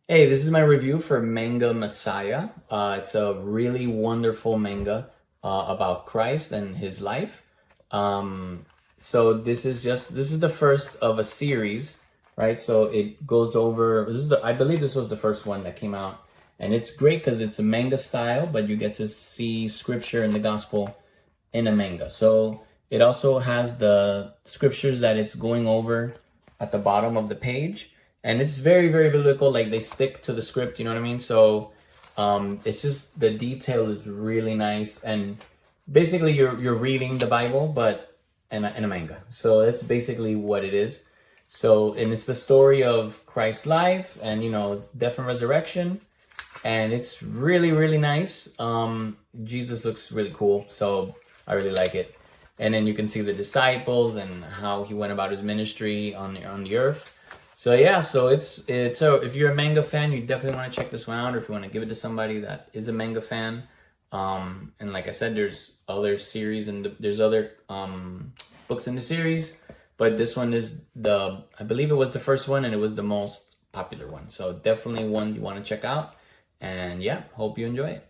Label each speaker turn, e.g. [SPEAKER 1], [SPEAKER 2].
[SPEAKER 1] Hey, this is my review for Manga Messiah. It's a really wonderful manga about Christ and his life. So this is the first of a series, right? So it goes over I believe this was the first one that came out, and it's great because it's a manga style, but you get to see scripture and the gospel in a manga. So it also has the scriptures that it's going over at the bottom of the page, and it's very, very biblical. Like they stick to the script, you know what I mean? So it's just the detail is really nice, and basically you're reading the Bible, but in a manga. So that's basically what it is. So, and it's the story of Christ's life and death and resurrection, and it's really, really nice. Jesus looks really cool, so I really like it. And then you can see the disciples and how he went about his ministry on the earth. So yeah, so it's so if you're a manga fan, you definitely want to check this one out, or if you want to give it to somebody that is a manga fan. And like I said, there's other series and there's other books in the series, but this one is I believe it was the first one and it was the most popular one. So definitely one you want to check out. And yeah, hope you enjoy it.